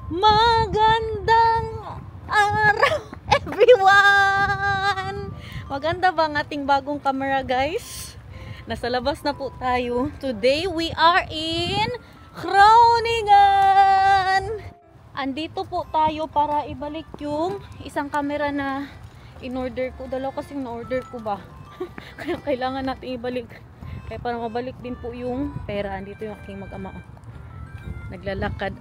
Magandang araw, everyone! Maganda ba ang ating bagong camera, guys? Nasa labas na po tayo. Today, we are in Groningen! Andito po tayo para ibalik yung isang camera na in-order ko. Dalawa kasing na-order ko ba? Kaya kailangan natin ibalik. Kaya para mabalik din po yung pera. Andito yung aking mag-ama. Naglalakad.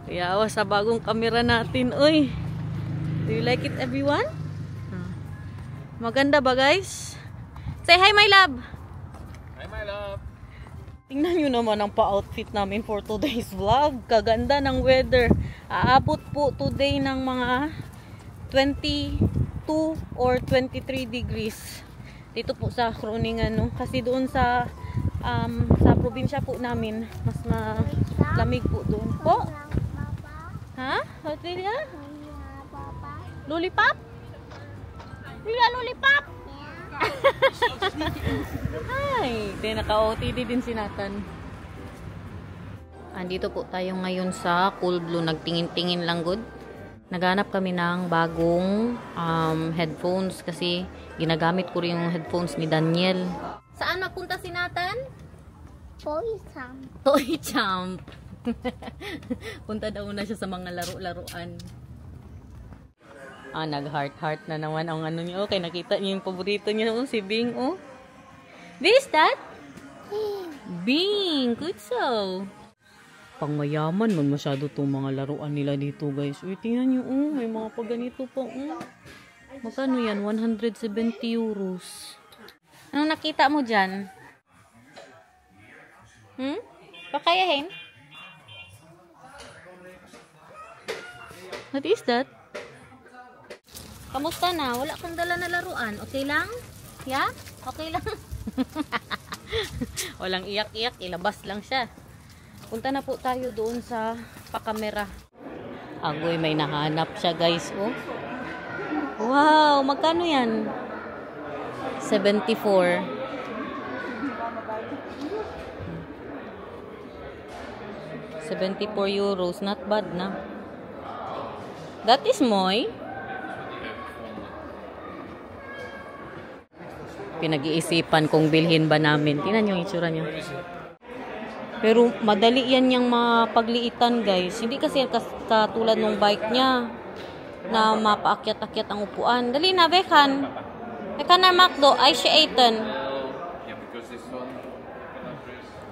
Kaya awa sa bagong camera natin. Uy! Do you like it, everyone? Maganda ba, guys? Say hi, my love! Hi, my love! Tingnan nyo naman ang pa-outfit namin for today's vlog. Kaganda ng weather. Aabot po today ng mga 22 or 23 degrees. Dito po sa Groningen, no? Kasi doon sa probinsya po namin, mas malamig po doon. Po? Ha? What did ya? Lollipop? Lila lollipop? Hi! Naka-OTD din si Nathan. Andito po tayo ngayon sa Cool Blue. Nagtingin-tingin lang good. Naghanap kami ng bagong headphones kasi ginagamit ko rin yung headphones ni Daniel. Saan magpunta si Nathan? Toy Champ. Toy Champ. Punta daw na siya sa mga laro-laruan. Nag-heart-heart na naman ang ano niyo. Okay, nakita niyo yung paborito niyo, si Bing, oh. Is that? Bing, good so. Pang mayaman man masyado itong mga laruan nila dito, guys. Uy, tingnan nyo, may mga paganito pa, Magkano yan? 170 euros. Anong nakita mo dyan? Pakayahin? What is that? Kamusta na? Wala kang dala na laruan. Okay lang? Yeah? Okay lang? Walang iyak-iyak. Ilabas lang siya. Punta na po tayo doon sa pakamera. Agoy, may nahanap siya, guys. Oh. Wow! Magkano yan? 74. 74 euros. Not bad na. That is Moy. Pinag-iisipan kung bilhin ba namin. Tingnan yung itsura niya. Pero madali yan yung mapagliitan, guys. Hindi kasi katulad ng bike niya na mapaakyat-akyat ang upuan. Dali na, Bekan. Bekan na Macdo. Ay, siya 18. Yeah, because this one...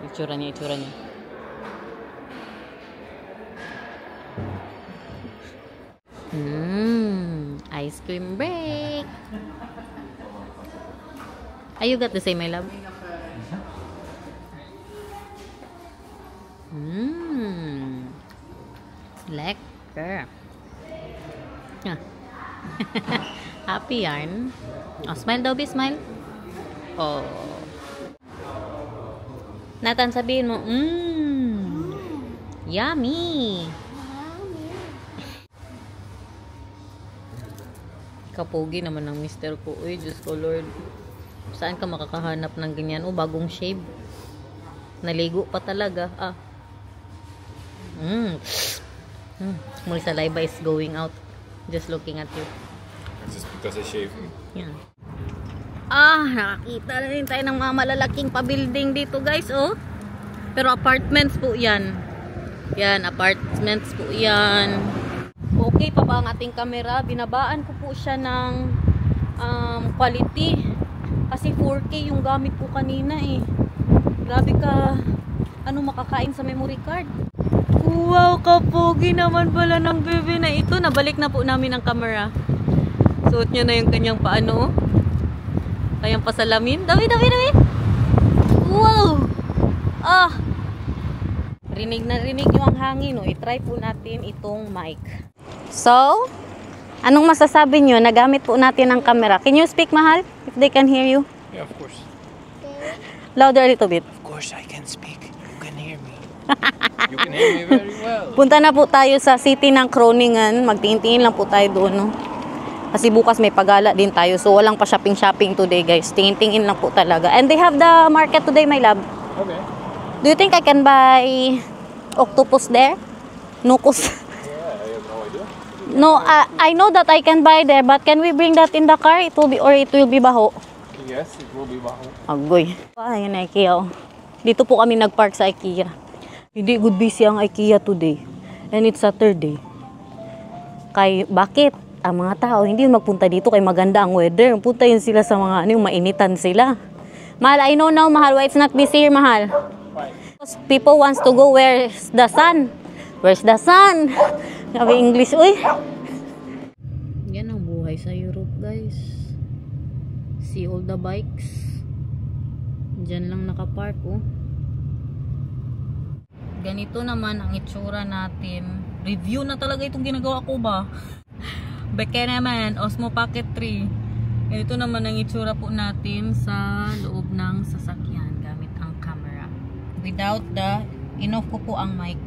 Itsura niya, itsura niya. Ice cream break. You got the same, my love? Lekker. Happy yarn. Oh, smile daw, be, smile. Oh. Nathan, sabihin mo, yummy. Kapogi naman ng mister ko. Uy, Diyos ko, Lord. Saan ka makakahanap ng ganyan? Bagong shave. Naligo pa talaga. My saliva is going out. Just looking at you. Just because I shaved. Yeah. Nakakita na rin tayo ng mga malalaking pa-building dito, guys, oh. Pero apartments po yan. Yan, apartments po yan. Okay pa ba ang ating camera? Binabaan ko po siya ng quality. Kasi 4K yung gamit ko kanina, eh. Grabe ka. Makakain sa memory card. Wow, kapogi naman pala ng bebe na ito. Nabalik na po namin ang camera. Suot niya na yung kanyang paano. Kayang pasalamin. Dawi. Wow. Rinig na rinig yung hangin. I-try po natin itong mic. So, anong masasabi nyo? Nagamit po natin ang camera. Can you speak, mahal? If they can hear you. Yeah, of course. Louder a little bit. Of course I can speak. You can hear me. You can hear me very well. Punta na po tayo sa city ng Groningen. Magtingin-tingin lang po tayo doon, no? Kasi bukas may pagala din tayo. So, walang pa shopping today, guys. Tingin-tingin lang po talaga. And they have the market today, my love. Okay. Do you think I can buy octopus there? Nukos. Yeah, I have no idea. No, I know that I can buy there, but can we bring that in the car? It will be, or it will be baho? Yes, it will be baho. Agoy. Ayan na IKEA. Oh. Dito po kami nagpark sa IKEA. Hindi good busy ang IKEA today. And it's Saturday. Bakit? Ang mga tao hindi magpunta dito kay maganda ang weather. Punta yun sila sa mga yung mainitan sila. Mahal, I know now, Mahal, why it's not busy here, Mahal? People wants to go where's the sun. Where's the sun? Sabi English, uy. Yan ang buhay sa Europe, guys. See all the bikes. Diyan lang nakapark, oh. Ganito naman ang itsura natin. Review na talaga itong ginagawa ko ba? Beke naman, Osmo Pocket 3. Ito naman ang itsura po natin sa loob ng sasakyan gamit ang camera. Without the, inoff ko po ang mic.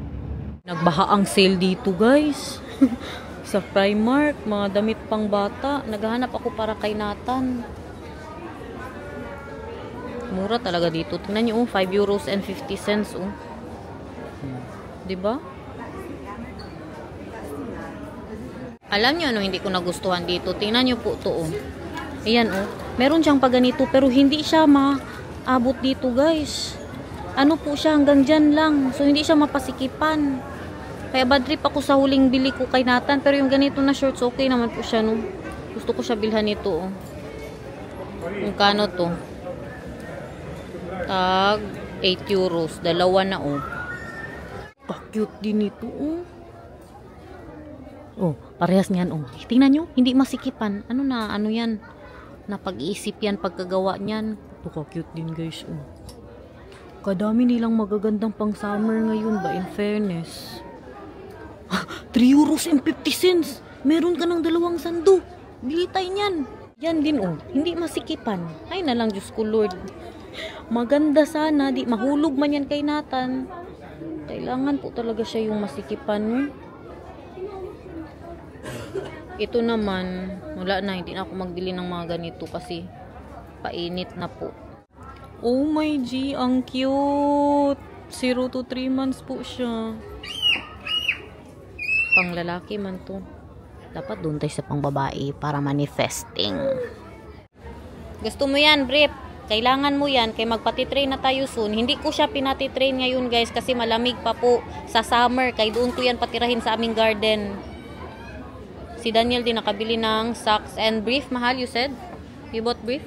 Nagbaha ang sale dito, guys. Sa Primark, mga damit pang bata. Naghahanap ako para kay Nathan. Mura talaga dito. Tingnan nyo, 5 euros and 50 cents, oh. Diba? Alam nyo, ano, hindi ko nagustuhan dito. Tingnan nyo po to, oh. Ayan, oh. Meron siyang paganito, pero hindi siya maabot dito, guys. Ano po siya, hanggang dyan lang. So, hindi siya mapasikipan. Kaya bad trip ako sa huling bili ko kay Nathan. Pero yung ganito na shorts, okay naman po siya, no. Gusto ko siya bilhan nito, oh. Yung kano to. Tag 8 euros. Dalawa na, oh. Cute din ito, oh. Oh, parehas niyan, oh. Tingnan nyo, hindi masikipan. Ano na, ano yan? Napag-iisip yan pagkagawa niyan. Ito cute din, guys, oh. Kadami nilang magagandang pang summer ngayon ba, in fairness. 3 euros and 50 cents. Meron ka ng 2 sando. Bili tayo niyan. Yan din, oh. Hindi masikipan. Ay na lang, Diyos ko, Lord. Maganda sana. Di mahulog man yan kay Nathan. Kailangan po talaga siya yung masikipan. Ito naman, wala na. Hindi na ako magbili ng mga ganito kasi painit na po. Oh my G, ang cute. 0 to 3 months po siya. Pang lalaki man to. Dapat doon tayo sa pang babae para manifesting. Gusto mo yan, Brip? Kailangan mo yan. Kaya magpatitrain na tayo soon. Hindi ko siya pinatitrain ngayon, guys, kasi malamig pa po sa summer. Kaya doon ko yan patirahin sa aming garden. Si Daniel din nakabili ng socks and brief. Mahal, you said? You bought brief?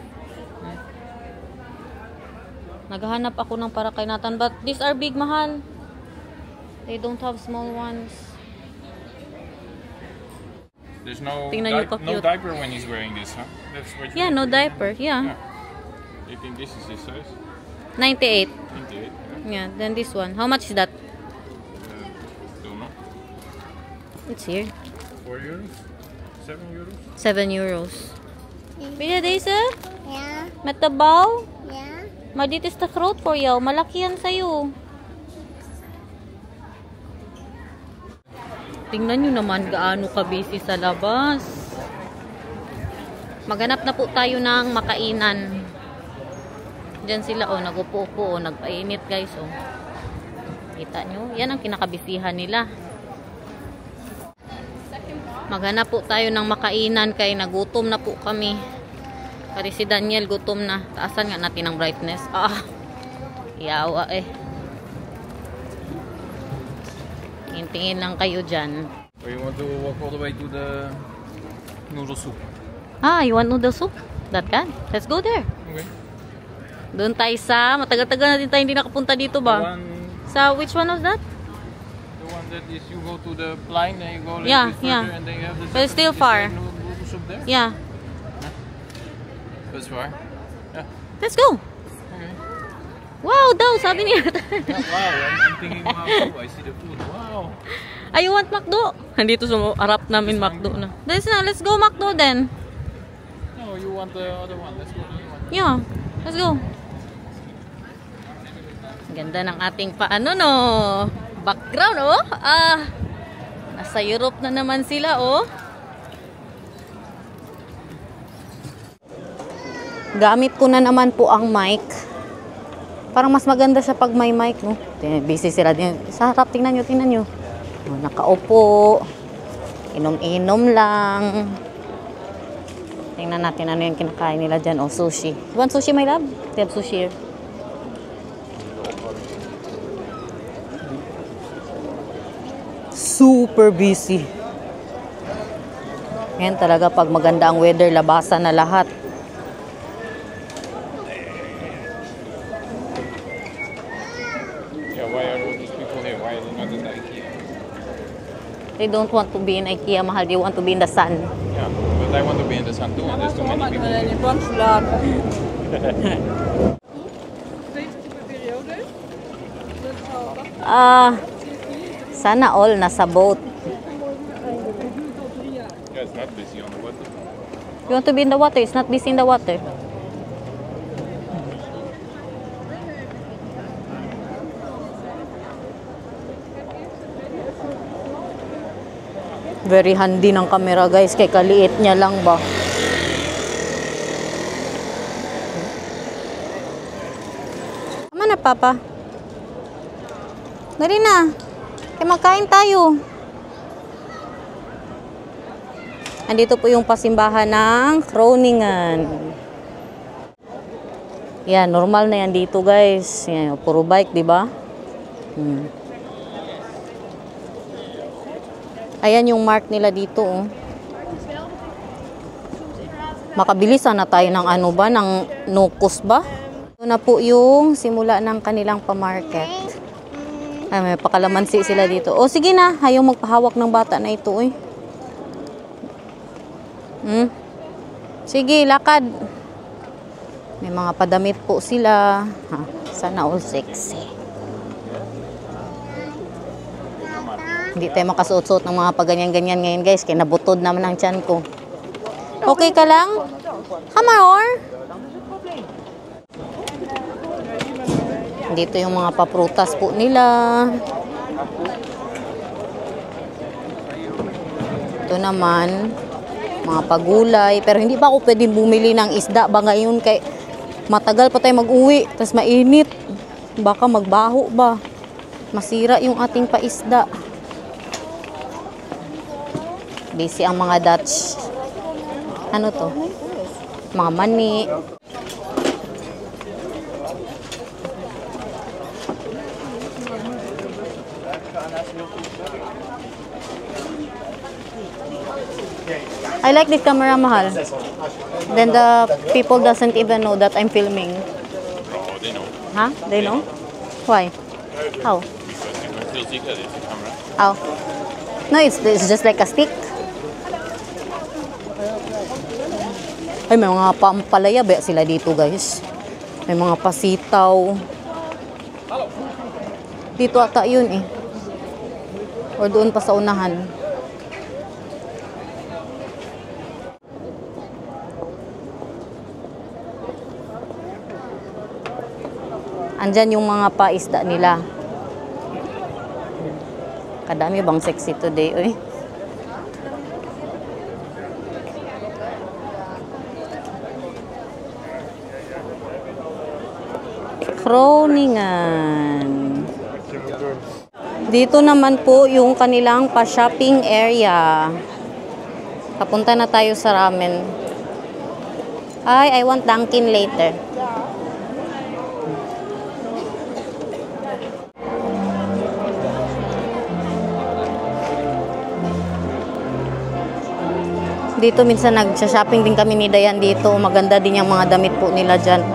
Naghahanap ako ng para kay Nathan. But these are big, Mahal. They don't have small ones. There's no, no diaper when he's wearing this, huh? That's what you no diaper. Yeah. You think this is his size? 98. 98, Yeah, then this one. How much is that? Don't know. It's here. 4 euros? 7 euros? 7 euros. Bila deze? Ja. Met de bouw? Ja. Maar dit is te groot voor jou. Malaki yan sa'yo. Tingnan nyo naman gaano ka-busy sa labas. Maghanap na po tayo ng makainan. Diyan sila, oh, nag-upo-upo, oh, nagpainit, guys, oh. Kita nyo? Yan ang kinakabisihan nila. Maghanap po tayo ng makainan kay nagutom na po kami. Pari si Daniel gutom na. Taasan nga natin ang brightness. Yawa eh. Tingin lang kayo dyan. Or you want to walk all the way to the noodle soup? You want noodle soup? That can. Let's go there. Okay. Doon tayo sa, matagal-tagal na din tayo hindi nakapunta dito ba? Sa, which one was that? The one that is, you go to the line and you go a little Yeah, bit further yeah. and then you have the But it's still far. noodle soup there? Yeah. That's far. Yeah. Let's go. Okay. Wow, daw, sabi niya. Yeah, wow, I'm thinking wow too. I see the food. Wow. You want McDo? Nandito sa harap namin McDo na. Let's go McDo then. No, you want the other one. Let's go to the other one. Yeah, let's go. Ganda ng ating background, oh. Nasa Europe na naman sila, oh. Gamit ko na naman po ang mic. Parang mas maganda siya pag may mic, no? Busy sila din. Sa harap, tingnan nyo. Nakaupo. Inom-inom lang. Tingnan natin ano yung kinakain nila dyan. Oh, sushi. You want sushi, my love? They have sushi here. Super busy. Ngayon talaga pag maganda ang weather, labasan na lahat. Yeah, why are all these people here? Why are they not in the IKEA? They don't want to be in IKEA, mahal. They want to be in the sun. Yeah, but I want to be in the sun too, and there's too many people here. Sana all nasa boat. Yeah, it's not busy on the water. You want to be in the water? It's not busy in the water. Very handy ng camera, guys. Kay kaliit niya lang ba. Tama na, Papa. Dali na. Kaya magkain tayo. Andito po yung pasimbahan ng Groningen. Yan, normal na yan dito, guys. Yan, puro bike, di ba? Ayan yung mark nila dito, oh. Makabilisan na tayo ng ano ba, ng Nukos ba? Ito na po yung simula ng kanilang pamarket. Ay, may pakalamansi sila dito. O, sige na. Ayaw magpahawak ng bata na ito, eh. Sige, lakad. May mga padamit po sila. Ha, sana all sexy. Hindi tayo makasuot-suot ng mga paganyan-ganyan ngayon, guys. Kaya nabutod naman ang tiyan ko. Okay ka lang? Hamar? Dito yung mga paprutas po nila. Ito naman, mga pagulay. Pero hindi pa ako pwedeng bumili ng isda ba ngayon kay matagal pa tayo mag-uwi. Tapos mainit. Baka magbaho ba. Masira yung ating paisda. Busy ang mga Dutch. Ano to? Mga mani. I like this camera, mahal. Then the people doesn't even know that I'm filming. Oh, they know. Huh? They know? Why? How? Because you can still see that it's a camera. How? No, it's just like a stick. Ay, may mga pampalaya ba sila dito, guys? May mga pasitaw. Dito ata yun, eh. O doon pa sa unahan. Andyan yung mga paisda nila. Kadami bang sexy today, oy? Groningen. Dito naman po yung kanilang pa-shopping area. Papunta na tayo sa ramen. Ay, I want Dunkin' later. Dito minsan nag-shopping din kami ni Dayan dito. Maganda din yung mga damit po nila dyan.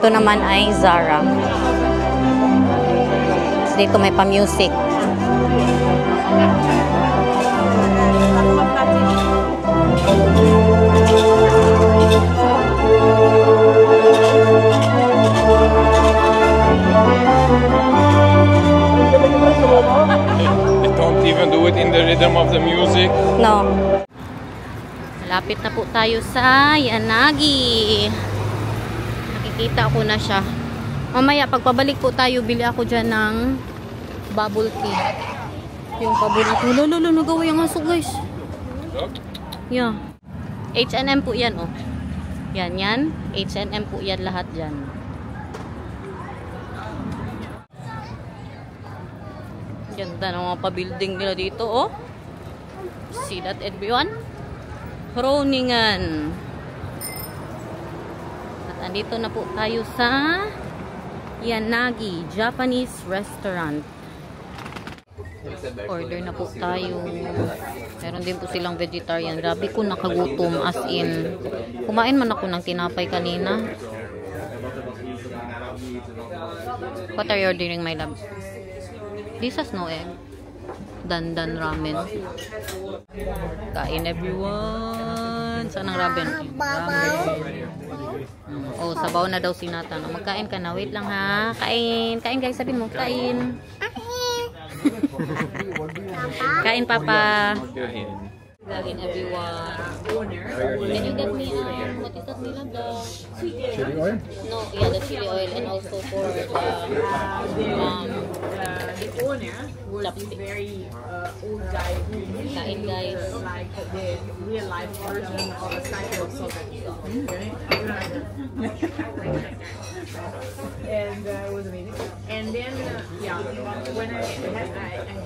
Ito naman ay Zara. So, dito may pa-music. They don't even do it in the rhythm of the music. No. Malapit na po tayo sa Yanagi. Nakikita ko na siya. Mamaya, pagpabalik po tayo, bili ako dyan ng bubble tea. Yung paborito. Lolo, nagawa yung aso, guys. Yeah. H&M po yan, oh. Yan. H&M po yan lahat dyan. Ganda ng mga pa-building nila dito, oh. See that, everyone? Groningen. At andito na po tayo sa Yanagi Japanese Restaurant. Order na po tayo. Meron din po silang vegetarian. Grabe ko nakagutom, as in. Kumain man ako ng tinapay kanina. What are you ordering, my love? This has no egg. Dandan ramen. Kain, everyone. Saan ang ramen? Oh, sabaw na daw si Nathan. Magkain ka na. Wait lang ha. Kain. Kain guys. Sabihin mo. Kain. Kain, Papa. Kain, everyone. Can you get me, what is that nila? The Chili oil? no, yeah, the chili oil, and also for the owner was chopstick. very old guy who Kain, guys. like the real life version of a cycle of Soviet stuff. And it was amazing. And then yeah, when I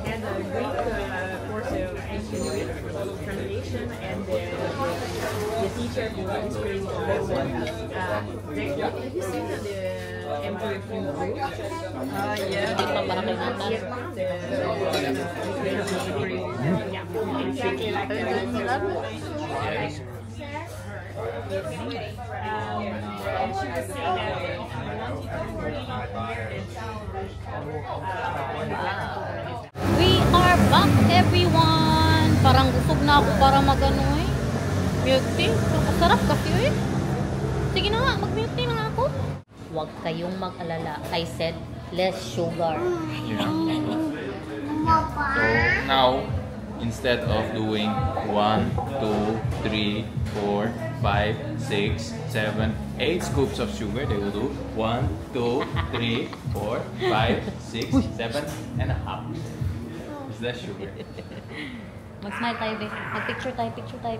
had a great course of engineering translation, and the teacher who was crazy lesson. Have you seen the Emperor King Group? Yeah. Hindi pa para kay Nathan. Yeah, exactly like that. And she was saying that if you want to We are back, everyone. Parang busog na ako para mag-ano eh. Milk tea. Masarap kasi eh. Sige na nga, mag-milk tea na nga ako. Huwag kayong mag-alala. I said, less sugar. Yeah. So now, instead of doing 1, 2, 3, 4, 5, 6, 7, 8 scoops of sugar, they will do 1, 2, 3, 4, 5, 6, 7 and a half. Is that sugar? Mag-smile tayo, babe. Mag-picture tayo.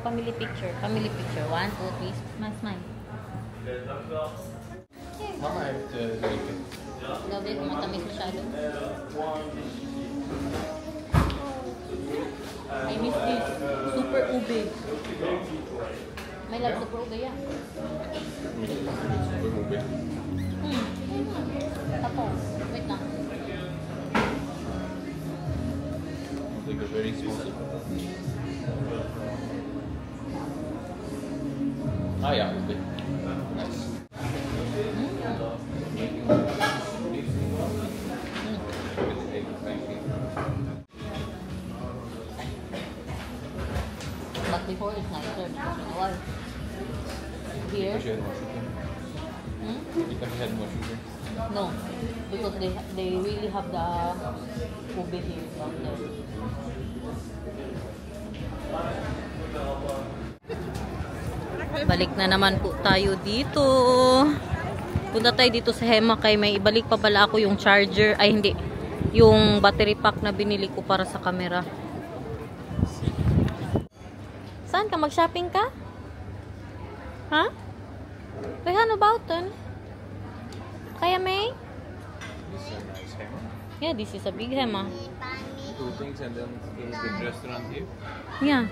Family picture. 1, 2, 3. Smile. Mama, I have to drink it. Gabi, kumatamis masyado. I miss this. Super ube. May love super ube yan. Tapos, wait lang. Like a very small sip. Ah, yeah, okay. Nice. But before it's nicer because you know why? Here? Because you had more sugar. Because you had more sugar. No. Because they really have the ube here down there. Balik na naman po tayo dito. Punta tayo dito sa Hema kay may ibalik pa pala ako yung charger. Ay hindi. Yung battery pack na binili ko para sa camera. Saan ka? Mag-shopping ka? Ha? Wait, ano about then? Kaya may? This is a nice hammer. Yeah, this is a big Hema. 2 things and then there's the restaurant here. Yeah.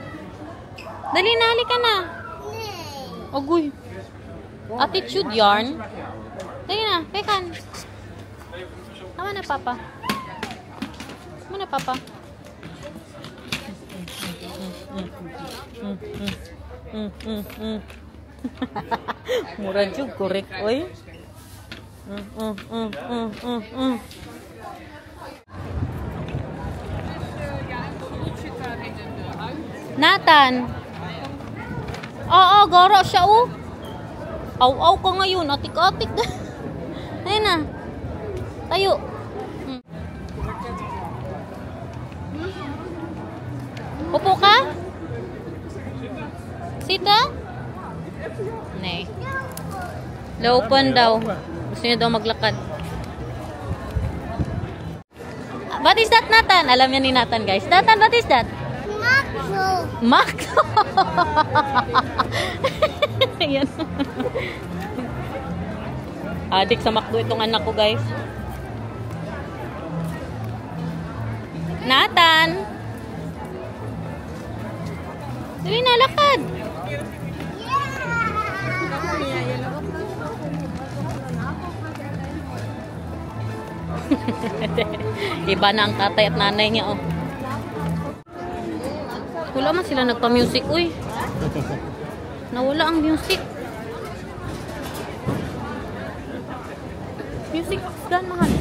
Dali na, halika na. Agoy. Attitude yarn. Dali na, pekan. Tama na, Papa. Tama na, Papa. Mura jug, correct, oy. Nathan. Oo, goro siya, oh. Aw-aw ka ngayon, atik-atik. Ayun na. Tayo. Upo ka? Sita? Nee. Laupan daw. Gusto niya daw maglakad. What is that, Nathan? Alam niya ni Nathan, guys. Nathan, what is that? Macro. Macro. Ayan. Adik sa McDo itong anak ko, guys. Nathan! Dali na, lakad! Iba na ang tatay at nanay niya, oh. Wala man sila nagpa-music, uy. Nawala ang music. Music box gan, mahal.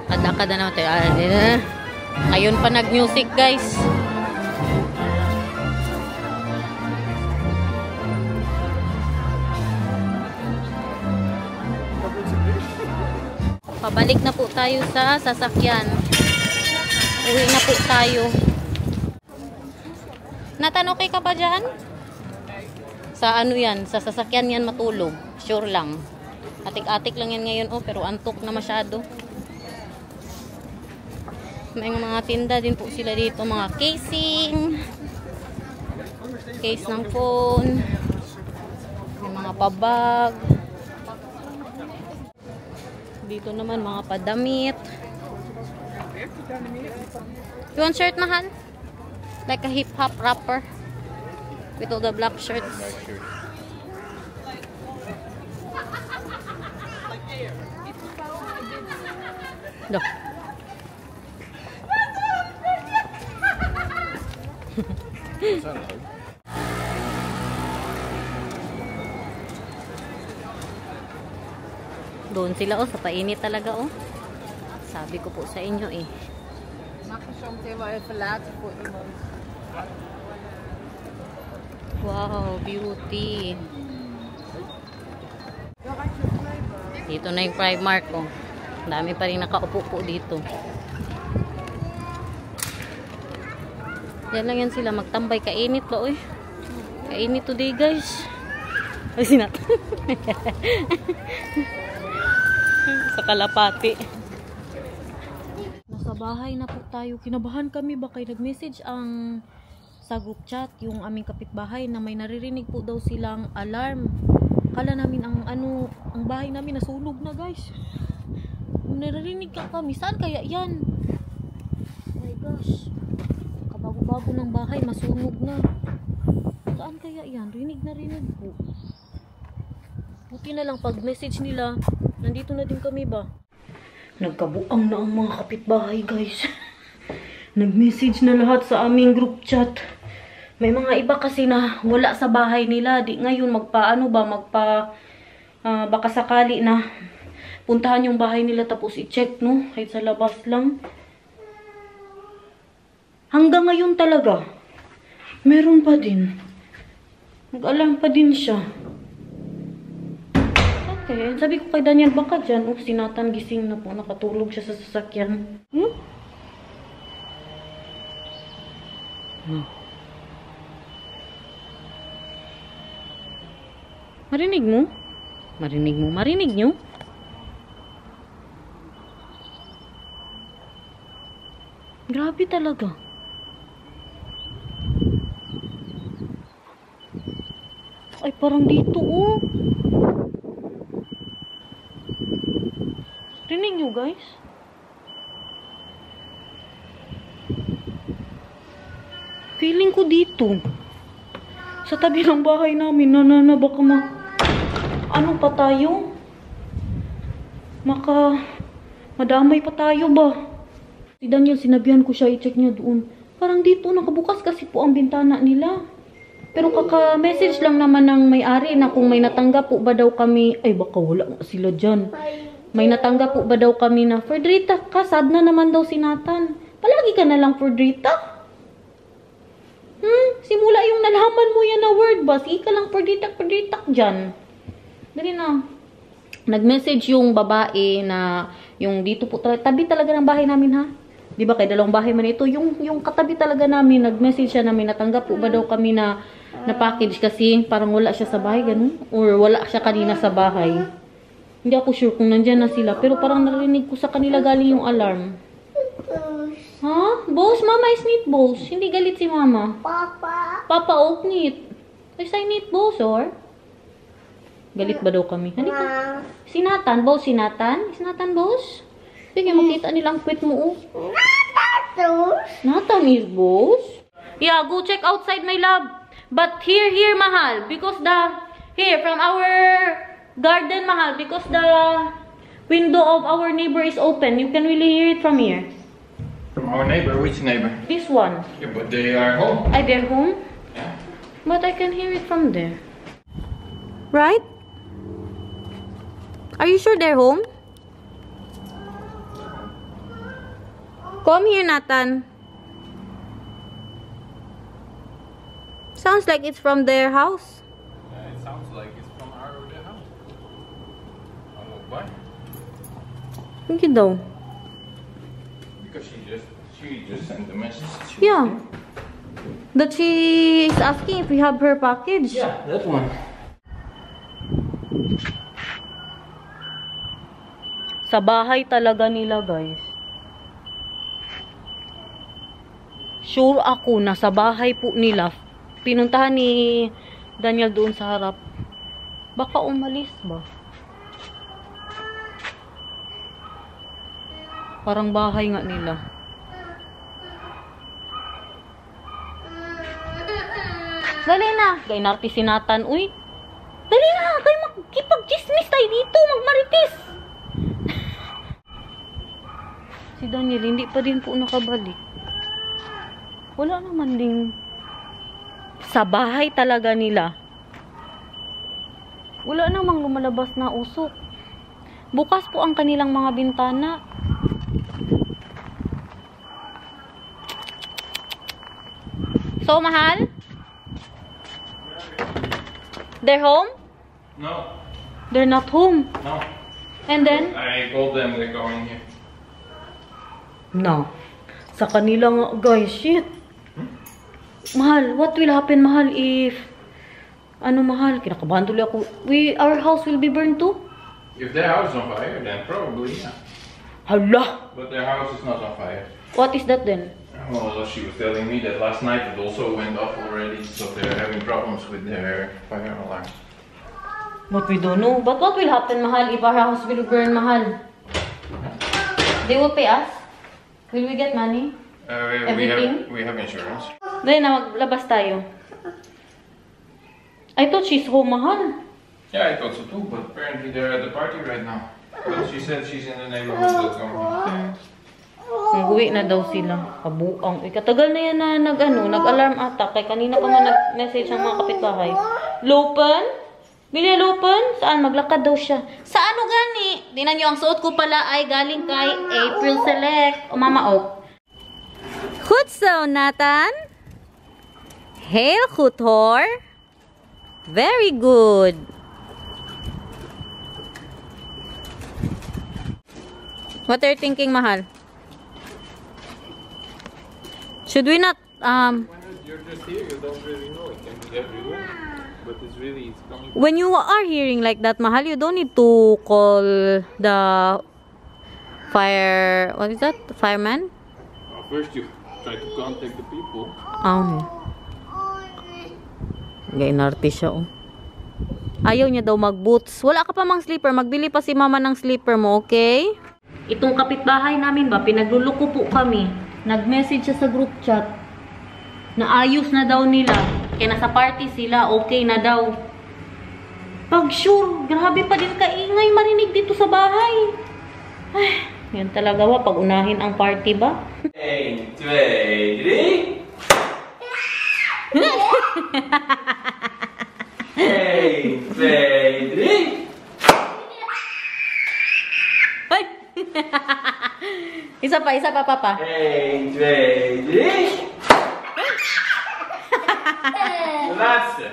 Kada-kada naman tayo. Ngayon pa nag-music, guys. Pabalik na po tayo sa sasakyan. Uwi na po tayo. Nathan, okay ka ba dyan? Sa ano yan? Sa sasakyan yan matulog. Sure lang. Atik-atik lang yan ngayon, oh, pero antok na masyado. May mga tinda din po sila dito. Mga casing. Case ng phone. May mga pabag. Dito naman mga padamit. You want shirt, mahal? Like a hip-hop rapper. With all the black shirts. Look. Doon sila, oh, sa painit talaga, oh. Sabi ko po sa inyo, eh. Wow, beauty. Dito na yung Primark, oh. Dami pa rin nakaupo po dito. Yan lang yan sila, magtambay. Kainit ba, oy? Kainit today, guys. Ay, sinat. Sa kalapati. Nasa bahay na po tayo. Kinabahan kami, baka nag-message ang sa group chat yung aming kapitbahay na may naririnig po daw silang alarm. Kala namin ang bahay namin nasunog na, guys. Naririnig ka kami. Saan kaya yan? Oh my gosh. Kabago-bago ng bahay, masunog na. Saan kaya yan? Rinig na rinig po. Buti na lang pag message nila, nandito na din kami ba? Nagkabuang na ang mga kapitbahay, guys. Nag-message na lahat sa aming group chat. May mga iba kasi na wala sa bahay nila. Di ngayon baka sakali na puntahan yung bahay nila tapos i-check, no? Kahit sa labas lang. Hanggang ngayon talaga, meron pa din. Nag-alarm pa din siya. Okay, sabi ko kay Daniel, baka dyan. Oh, si Nathan gising na po. Nakatulog siya sa sasakyan. Marinig mo? Marinig mo? Marinig nyo? Grabe talaga. Ay, parang dito, oh. Rinig nyo, guys? Feeling ko dito. Sa tabi ng bahay namin, baka ano pa tayo? Madamay pa tayo ba? Si Daniel, sinabihan ko siya, i-check niya doon. Parang dito, nakabukas kasi po ang bintana nila. Pero kaka-message lang naman ng may-ari na kung may natanggap po ba daw kami. Ay, baka wala sila dyan. May natanggap po ba daw kami na, Fredrita, kasad na naman daw si Nathan. Palagi ka na lang, Fredrita. Simula yung nalaman mo yan na word ba? Sige ka lang, Fredrita dyan. Dali na. Nag-message yung babae na, yung dito po, tabi talaga ng bahay namin, ha? Di ba, kay dalawang bahay man ito. Yung katabi talaga namin, nag-message siya namin, natanggap po ba daw kami na package kasi parang wala siya sa bahay, ganun. Or wala siya kanina sa bahay. Hindi ako sure kung nandyan na sila. Pero parang narinig ko sa kanila galing yung alarm. Huh? Boss, mama is neat, boss. Hindi galit si mama. Papa. Papa, ok neat. Ay, say neat, boss, or? Galit ba daw kami? Halika. Ma. Si Nathan, boss, si Nathan? Is Nathan, boss? Sige, makita nilang quit mo, oh. Sus. Nathan is boss. Yeah, go check outside, my love. But here, mahal. Because here, from our garden, mahal. Because the window of our neighbor is open. You can really hear it from here. From our neighbor? Which neighbor? This one. Yeah, but they are home. They're home? Yeah. But I can hear it from there. Right? Are you sure they're home? Come here, Nathan. Sounds like it's from their house. Yeah, it sounds like it's from our house. Oh, why? Thank you, though. Because she just sent a message. Yeah. That she is asking if we have her package. Yeah, that one. Sa bahay talaga nila, guys. Sure ako na sa bahay po nila. Pinuntahan ni Daniel doon sa harap. Baka umalis ba? Parang bahay nga nila. Dali na. Gay narti si Nathan. Uy. Dali na. Gay makipag-chismis tayo dito. Magmaritis. Si Daniel hindi pa din po nakabalik. Wala naman ding sa bahay talaga nila. Wala namang lumalabas na usok. Bukas po ang kanilang mga bintana. So, mahal? They're home? No. They're not home. No. And then? I told them they're going here. No. Sa kanila nga, guys, shit. Mahal, what will happen, mahal, if... Ano, mahal? Kinakabahan tuloy ako. Our house will be burned too? If their house is on fire, then probably, yeah. Hala! But their house is not on fire. What is that then? Well, she was telling me that last night it also went off already, so they're having problems with their fire alarm. But we don't know. But what will happen, mahal, if our house will burn, mahal? They will pay us? Will we get money? We have insurance. Dahil na, maglabas tayo. I thought she's home, mahal. Yeah, I thought so too, but apparently they're at the party right now. But she said she's in the neighborhood. Nag-uwi na daw sila. Kabuang. Katagal na yan na nag-alarm ata. Kaya kanina pa nga nag-message ang mga kapitbahay. Lopen? Bili Lopen? Saan? Maglakad daw siya. Sa ano gani? Tingnan nyo, ang suot ko pala ay galing kay April Select. O Mama Oak. Goed zo, Nathan. Heel goed hoor. Very good. What are you thinking, mahal? Should we not, You're just here, you don't really know. It can be everywhere. But it's coming. When you are hearing like that, mahal, you don't need to call the fire, what is that? Fireman? First you try to contact the people. Oh. Gainarte siya, oh. Ayaw niya daw mag-boots. Wala ka pa mang slipper. Magbili pa si mama ng slipper mo, okay? Itong kapitbahay namin ba, pinagluluko po kami. Nag-message siya sa group chat. Naayos na daw nila. Kaya nasa party sila, okay na daw. Pag sure, grabe pa din kaingay marinig dito sa bahay. Ay, yan talaga ba, pag unahin ang party ba? 1, 2, 3. 1, 2, 3. Ay! Isa pa, papa. 1, 2, 3. De laatste.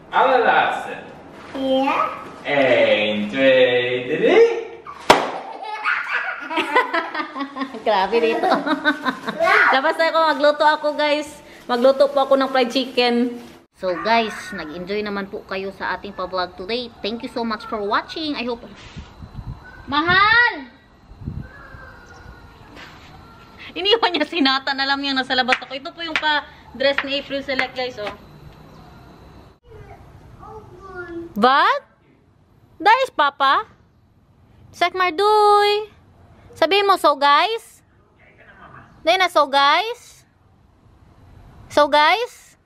Allerlaatste. Ja. 1, 2, 3. Grabe dito. Labas na ako, magluto ako, guys. Magluto po ako ng fried chicken. So guys, nag-enjoy naman po kayo sa ating pa-vlog today. Thank you so much for watching. I hope... Mahal! Iniwan niya sinata na lang yung nasa labas ako. Ito po yung pa-dress ni April Select, guys, oh. What? That is Papa? Sek Marduy. Sabihin mo, so guys? Dahil na, so guys? So guys?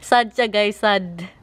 Sad siya, guys, sad.